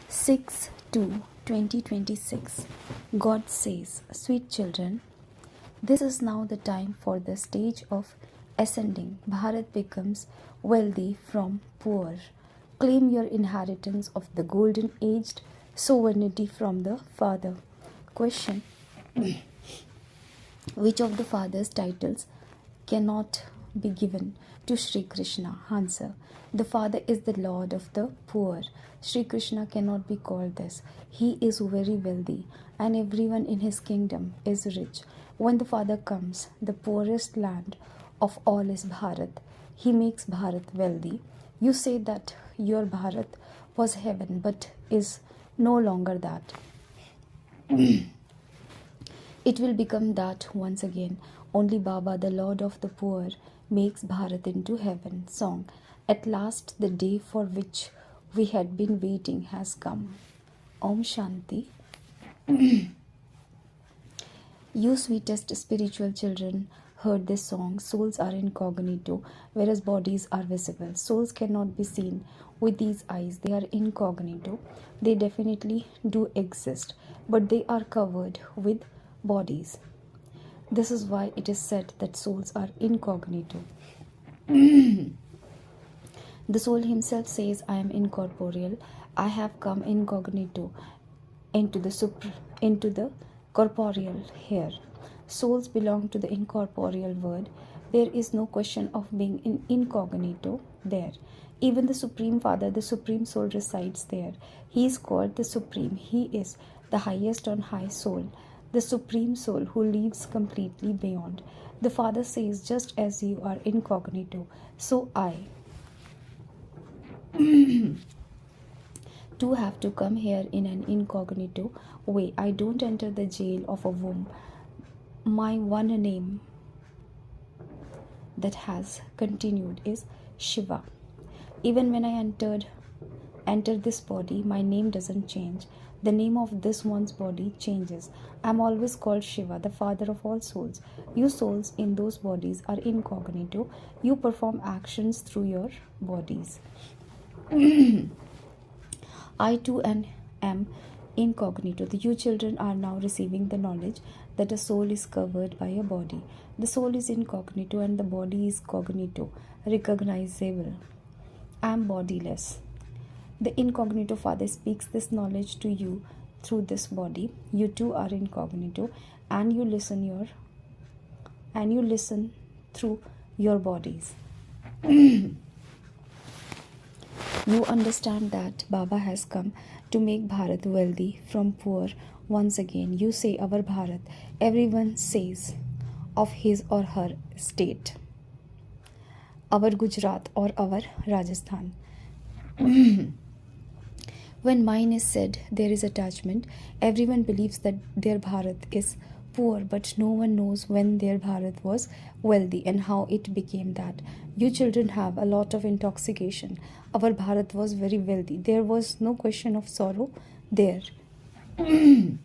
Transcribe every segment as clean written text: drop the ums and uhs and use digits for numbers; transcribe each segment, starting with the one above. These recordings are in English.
6/2/2026. God says, "Sweet children, this is now the time for the stage of ascending. Bharat becomes wealthy from poor. Claim your inheritance of the golden aged sovereignty from the Father." Question: which of the Father's titles cannot be given to Sri Krishna? Answer: the Father is the Lord of the poor. Sri Krishna cannot be called this. He is very wealthy, and everyone in his kingdom is rich. When the Father comes, the poorest land of all is Bharat. He makes Bharat wealthy. You say that your Bharat was heaven, but is no longer that. It will become that once again. Only Baba, the Lord of the poor, makes Bharat into heaven. Song: at last the day for which we had been waiting has come. Om Shanti. You sweetest spiritual children heard this song. Souls are incognito, whereas bodies are visible. Souls cannot be seen with these eyes. They are incognito. They definitely do exist, but they are covered with bodies. This is why it is said that souls are incognito. The soul himself says, "I am incorporeal. I have come incognito into the corporeal here." Souls belong to the incorporeal world. There is no question of being incognito there. Even the Supreme Father, the Supreme Soul, resides there. He is called the Supreme. He is the highest on high soul, the Supreme Soul who lives completely beyond. The Father says, "Just as you are incognito, so I too have to come here in an incognito way. I don't enter the jail of a womb. My one name that has continued is Shiva. Even when I enter this body, my name doesn't change. The name of this one's body changes. I'm always called Shiva, the Father of all souls. You souls in those bodies are incognito. You perform actions through your bodies. I too am incognito. You children are now receiving the knowledge that a soul is covered by a body. The soul is incognito and the body is cognito, recognizable. I am bodiless. The incognito Father speaks this knowledge to you through this body. You too are incognito, and you listen through your bodies. You understand that Baba has come to make Bharat wealthy from poor once again. You say our Bharat. Everyone says of his or her state, our Gujarat or our Rajasthan. When mine is said, there is attachment. Everyone believes that their Bharat is poor, but no one knows when their Bharat was wealthy and how it became that. You children have a lot of intoxication. Our Bharat was very wealthy. There was no question of sorrow there. There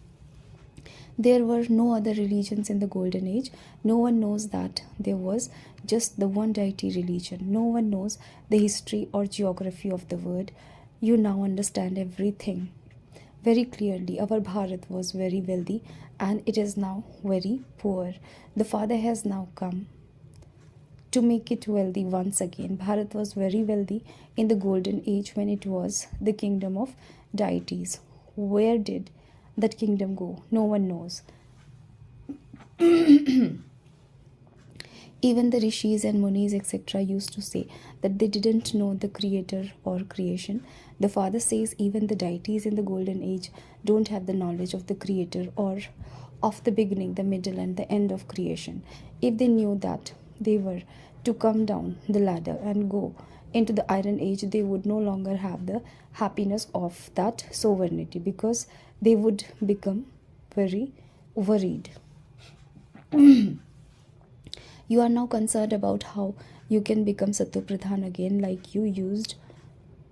were no other religions in the golden age. No one knows that there was just the one deity religion. No one knows the history or geography of the world. You now understand everything very clearly. Our Bharat was very wealthy and it is now very poor. The Father has now come to make it wealthy once again. Bharat was very wealthy in the golden age when it was the kingdom of deities. Where did that kingdom go? No one knows. Even the rishis and munis, etc., used to say that they didn't know the creator or creation. The Father says even the deities in the golden age don't have the knowledge of the creator or of the beginning, the middle, and the end of creation. If they knew that they were to come down the ladder and go into the iron age, they would no longer have the happiness of that sovereignty, because they would become very worried. You are now concerned about how you can become Sattva-pradhan again like you used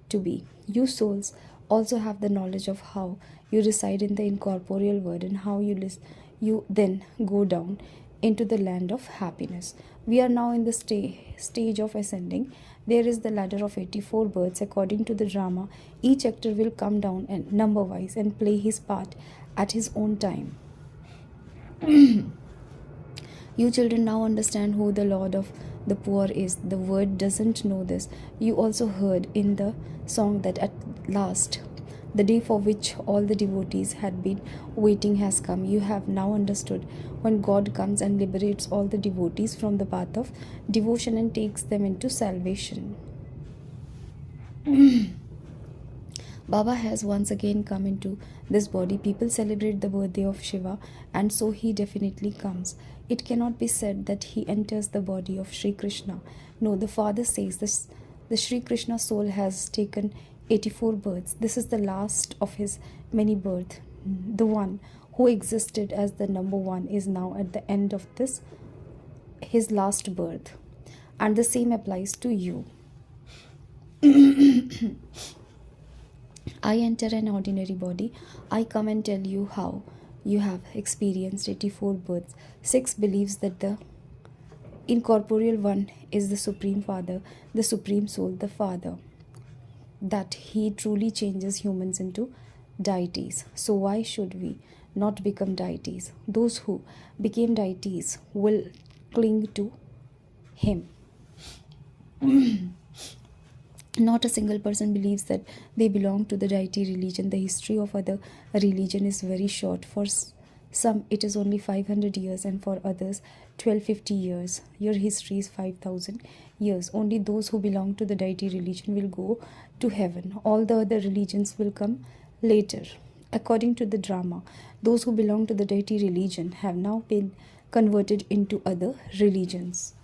to be. You souls also have the knowledge of how you reside in the incorporeal world and how you then go down into the land of happiness. We are now in the stage of ascending. There is the ladder of 84 births. According to the drama, each actor will come down and number wise and play his part at his own time. You children now understand who the Lord of the poor is. The world doesn't know this. You also heard in the song that at last the day for which all the devotees had been waiting has come. You have now understood when God comes and liberates all the devotees from the path of devotion and takes them into salvation. Baba has once again come into this body. People celebrate the birthday of Shiva, and so he definitely comes. It cannot be said that he enters the body of Sri Krishna. No, the Father says this: the Sri Krishna soul has taken 84 births. This is the last of his many births. The one who existed as the number one is now at the end of this, his last birth. And the same applies to you. I enter an ordinary body. I come and tell you how you have experienced 84 births. 6 believes that the incorporeal one is the Supreme Father, the Supreme Soul, the Father, that he truly changes humans into deities. So why should we not become deities? Those who became deities will cling to him. Not a single person believes that they belong to the deity religion. The history of other religion is very short. For some it is only 500 years, and for others 1250 years. Your history is 5000 years. Only those who belong to the deity religion will go to heaven. All the other religions will come later. According to the drama, those who belong to the deity religion have now been converted into other religions.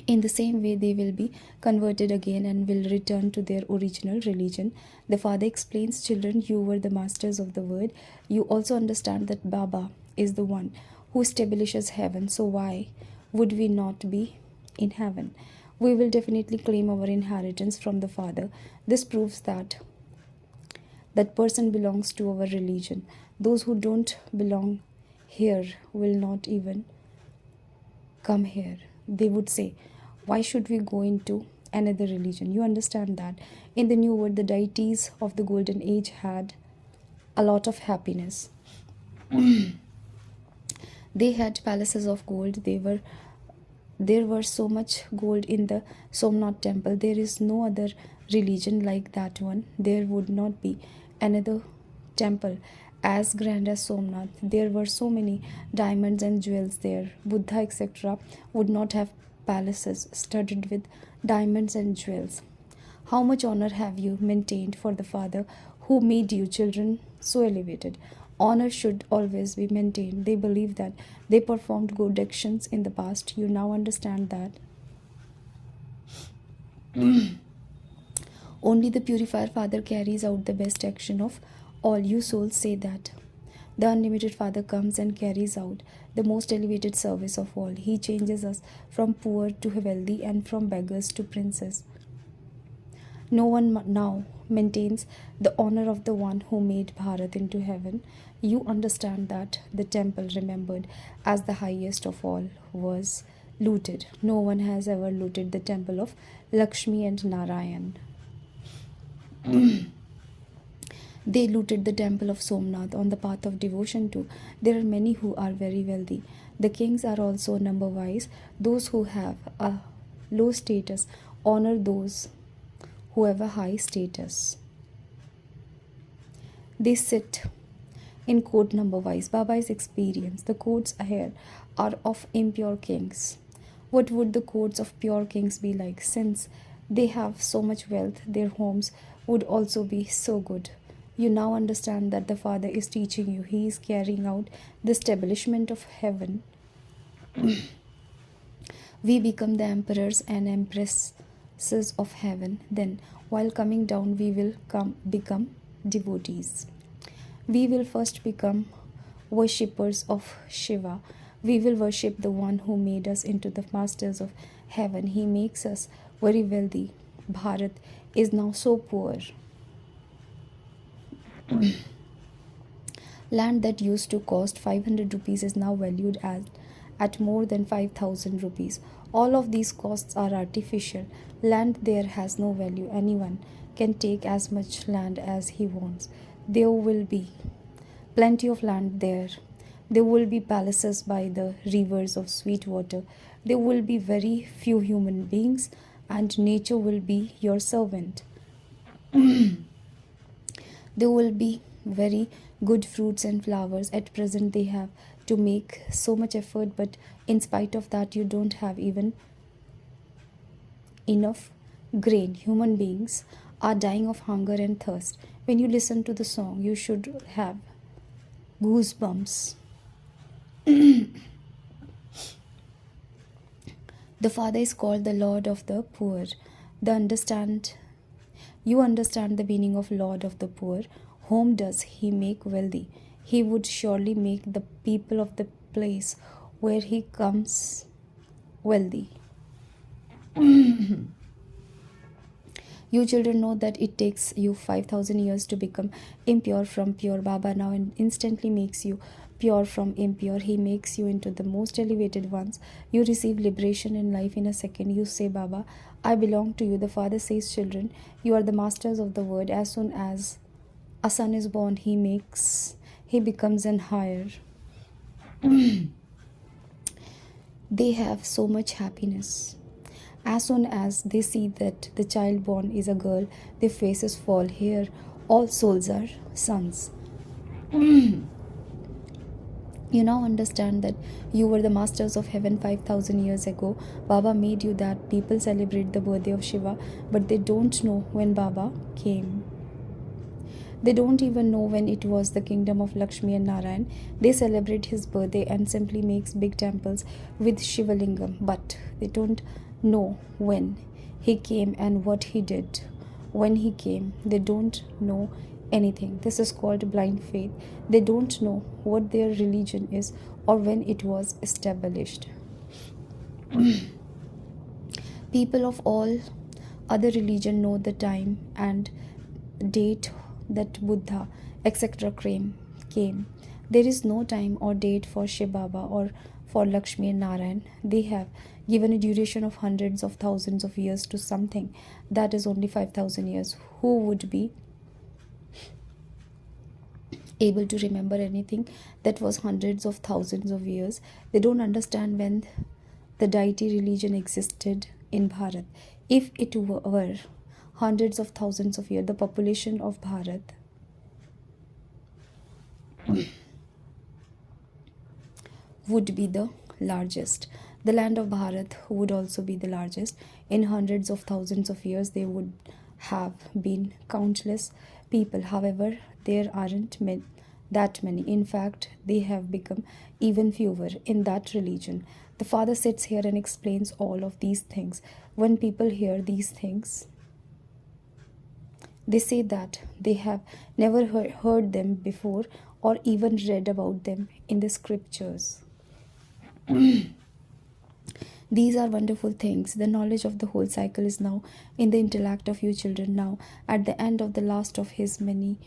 In the same way, they will be converted again and will return to their original religion. The Father explains, children, you were the masters of the word. You also understand that Baba is the one who establishes heaven. So why would we not be in heaven? We will definitely claim our inheritance from the Father. This proves that that person belongs to our religion. Those who don't belong here will not even come here. They would say, why should we go into another religion? You understand that in the new world, the deities of the golden age had a lot of happiness. They had palaces of gold. There were so much gold in the Somnath temple. There is no other religion like that one. There would not be another temple as grand as Somnath. There were so many diamonds and jewels there. Buddha, etc., would not have palaces studded with diamonds and jewels. How much honor have you maintained for the Father who made you children so elevated? Honor should always be maintained. They believe that they performed good actions in the past. You now understand that only the purified Father carries out the best action of all. You souls say that the unlimited Father comes and carries out the most elevated service of all. He changes us from poor to wealthy and from beggars to princes. No one now maintains the honor of the one who made Bharat into heaven. You understand that the temple, remembered as the highest of all, was looted. No one has ever looted the temple of Lakshmi and Narayan. They looted the temple of Somnath on the path of devotion too. There are many who are very wealthy. The kings are also number-wise. Those who have a low status honor those who have a high status. They sit in court number-wise. Baba is experienced. The courts here are of impure kings. What would the courts of pure kings be like? Since they have so much wealth, their homes would also be so good. You now understand that the Father is teaching you. He is carrying out the establishment of heaven. We become the emperors and empresses of heaven. Then, while coming down, we will become devotees. We will first become worshippers of Shiva. We will worship the one who made us into the masters of heaven. He makes us very wealthy. Bharat is now so poor. Land that used to cost 500 rupees is now valued at more than 5,000 rupees. All of these costs are artificial. Land there has no value. Anyone can take as much land as he wants. There will be plenty of land there. There will be palaces by the rivers of sweet water. There will be very few human beings, and nature will be your servant. There will be very good fruits and flowers. At present, they have to make so much effort, but in spite of that, you don't have even enough grain. Human beings are dying of hunger and thirst. When you listen to the song, you should have goosebumps. The Father is called the Lord of the poor. You understand the meaning of Lord of the poor. Whom does he make wealthy? He would surely make the people of the place where he comes wealthy. You children know that it takes you 5,000 years to become impure from pure. Baba now instantly makes you pure from impure. He makes you into the most elevated ones. You receive liberation in life in a second. You say, Baba, I belong to you. The Father says, children, you are the masters of the word. As soon as a son is born, he becomes an higher. They have so much happiness. As soon as they see that the child born is a girl, their faces fall. Here, all souls are sons. You now understand that you were the masters of heaven 5,000 years ago. Baba made you that. People celebrate the birthday of Shiva, but they don't know when Baba came. They don't even know when it was the kingdom of Lakshmi and Narayan. They celebrate his birthday and simply makes big temples with Shivalingam, but they don't know when he came and what he did. When he came, they don't know anything. This is called blind faith. They don't know what their religion is or when it was established. People of all other religion know the time and date that Buddha, etc. came. There is no time or date for Shiv Baba or for Lakshmi and Narayan. They have given a duration of hundreds of thousands of years to something that is only 5,000 years. Who would be able to remember anything that was hundreds of thousands of years? They don't understand when the deity religion existed in Bharat. If it were hundreds of thousands of years, the population of Bharat would be the largest. The land of Bharat would also be the largest. In hundreds of thousands of years, there would have been countless people. However, there aren't that many. In fact, they have become even fewer in that religion. The Father sits here and explains all of these things. When people hear these things, they say that they have never heard them before or even read about them in the scriptures. These are wonderful things. The knowledge of the whole cycle is now in the intellect of you children. Now, at the end of the last of his many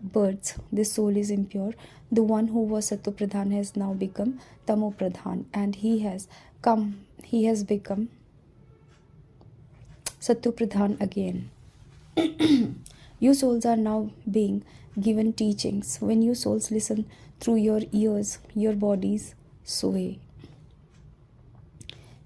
births, the soul is impure. The one who was Sattva Pradhan has now become Tamo Pradhan, and he has become Sattva Pradhan again. You souls are now being given teachings. When you souls listen through your ears, your bodies sway.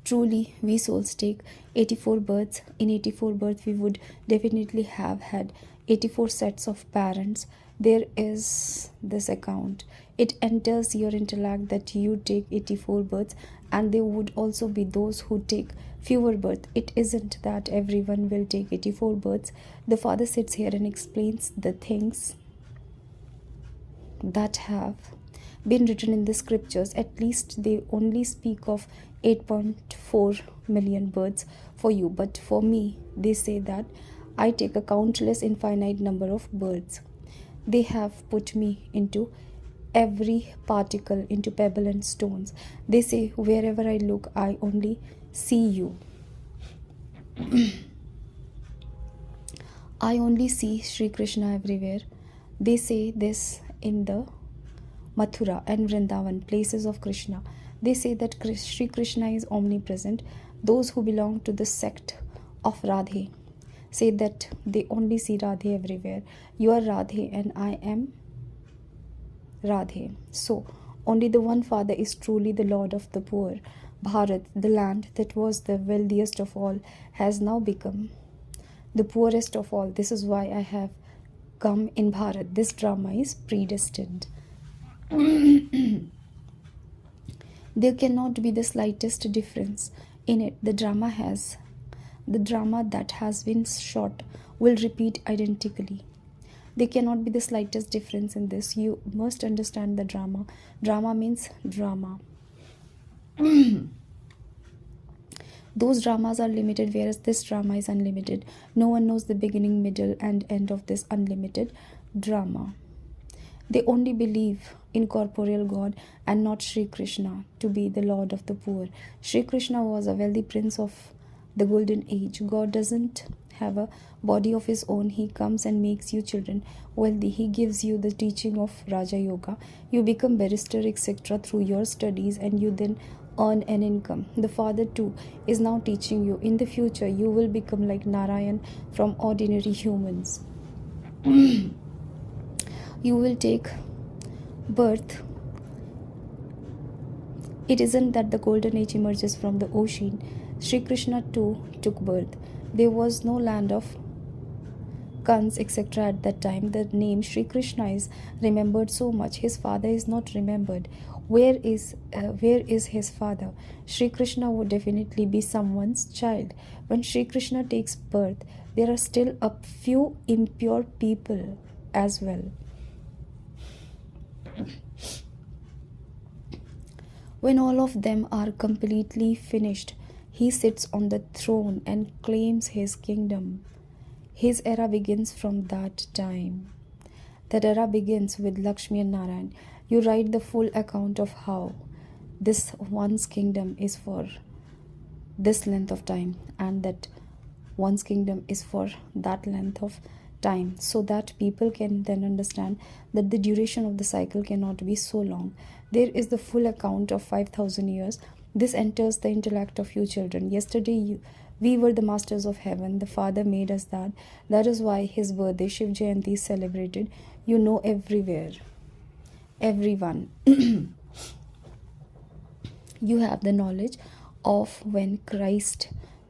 Truly, we souls take 84 births. In 84 births, we would definitely have had 84 sets of parents. There is this account. It enters your intellect that you take 84 births, and there would also be those who take fewer births. It isn't that everyone will take 84 births. The Father sits here and explains the things that have been written in the scriptures. At least they only speak of 8.4 million births for you, but for me, they say that I take a countless infinite number of births. They have put me into every particle, into pebble and stones. They say wherever I look, I only see you. I only see Sri Krishna everywhere. They say this in the Mathura and Vrindavan, places of Krishna. They say that Sri Krishna is omnipresent. Those who belong to the sect of Radhe say that they only see Radhe everywhere. You are Radhe and I am Radhe. So, only the one Father is truly the Lord of the poor. Bharat, the land that was the wealthiest of all, has now become the poorest of all. This is why I have come in Bharat. This drama is predestined. There cannot be the slightest difference in it. The drama that has been shot will repeat identically. There cannot be the slightest difference in this. You must understand the drama. Drama means drama. Those dramas are limited, whereas this drama is unlimited. No one knows the beginning, middle, and end of this unlimited drama. They only believe in corporeal God and not Sri Krishna to be the Lord of the poor. Sri Krishna was a wealthy prince of the golden age. God doesn't have a body of his own. He comes and makes you children wealthy. He gives you the teaching of Rajyoga. You become barrister, etc. through your studies, and you then earn an income. The Father too is now teaching you. In the future, you will become like Narayan from ordinary humans. You will take birth. It isn't that the golden age emerges from the ocean. Sri Krishna too took birth. There was no land of Kans, etc. at that time. The name Sri Krishna is remembered so much. His father is not remembered. Where is his father? Sri Krishna would definitely be someone's child. When Sri Krishna takes birth, there are still a few impure people as well. When all of them are completely finished, he sits on the throne and claims his kingdom. His era begins from that time. That era begins with Lakshmi and Narayan. You write the full account of how this one's kingdom is for this length of time, and that one's kingdom is for that length of time, so that people can then understand that the duration of the cycle cannot be so long. There is the full account of 5,000 years. This enters the intellect of you children. Yesterday we were the masters of heaven. The Father made us that. That is why his birthday, Shiv Jayanti, is celebrated. You know everywhere. Everyone. You have the knowledge of when Christ,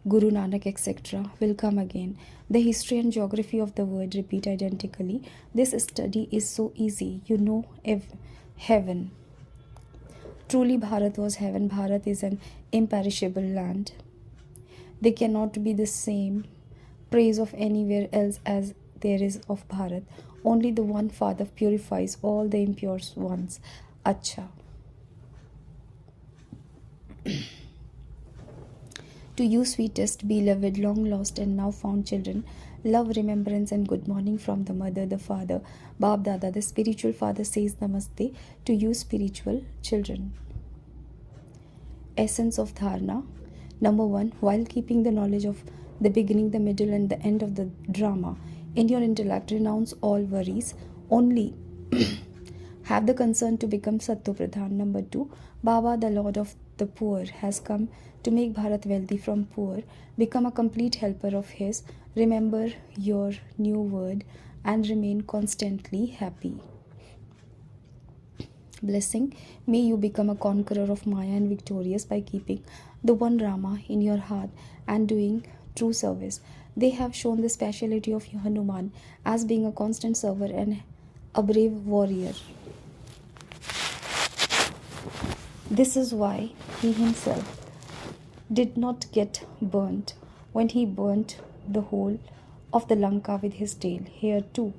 Guru Nanak, etc. will come again. The history and geography of the world repeat identically. This study is so easy. You know heaven. Truly, Bharat was heaven. Bharat is an imperishable land. There cannot be the same praise of anywhere else as there is of Bharat. Only the one Father purifies all the impure ones. Acha. To you, sweetest, beloved, long lost and now found children, love, remembrance and good morning from the mother, the father, Bab Dada, the spiritual father says Namaste to you, spiritual children. Essence of Dharana. Number 1, while keeping the knowledge of the beginning, the middle and the end of the drama in your intellect, renounce all worries. Only have the concern to become Sattu Pradhan. Number 2, Baba, the Lord of the poor, has come to make Bharat wealthy from poor. Become a complete helper of his. Remember your new word and remain constantly happy. Blessing. May you become a conqueror of Maya and victorious by keeping the one Rama in your heart and doing true service. They have shown the speciality of Hanuman as being a constant server and a brave warrior. This is why he himself did not get burnt when he burnt the whole of the Lanka with his tail. Here too,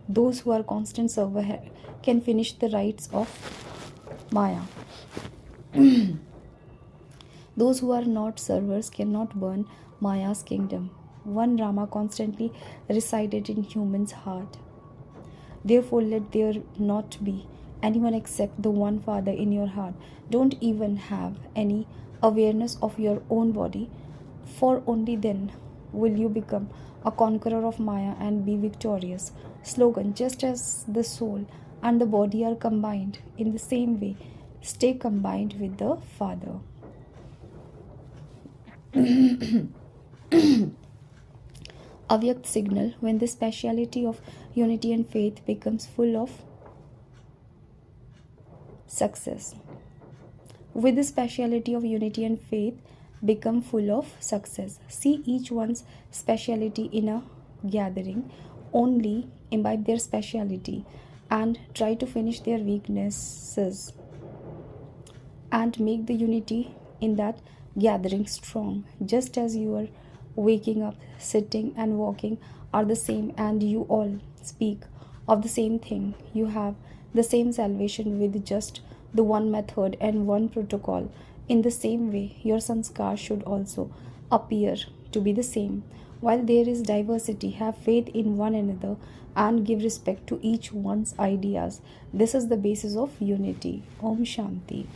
those who are constant server can finish the rites of Maya. Those who are not servers cannot burn Maya's kingdom. One Rama constantly resided in human's heart. Therefore, let there not be anyone except the one Father in your heart. Don't even have any awareness of your own body, for only then will you become a conqueror of Maya and be victorious. Slogan. Just as the soul and the body are combined. In the same way, stay combined with the Father. Avyakt signal, when the speciality of unity and faith becomes full of success. With the speciality of unity and faith become full of success. See each one's speciality in a gathering. Only imbibe their speciality and try to finish their weaknesses and make the unity in that gathering strong. Just as you are waking up, sitting and walking are the same, and you all speak of the same thing. You have the same salvation with just the one method and one protocol. In the same way, your sanskar should also appear to be the same. While there is diversity, have faith in one another and give respect to each one's ideas. This is the basis of unity. Om Shanti.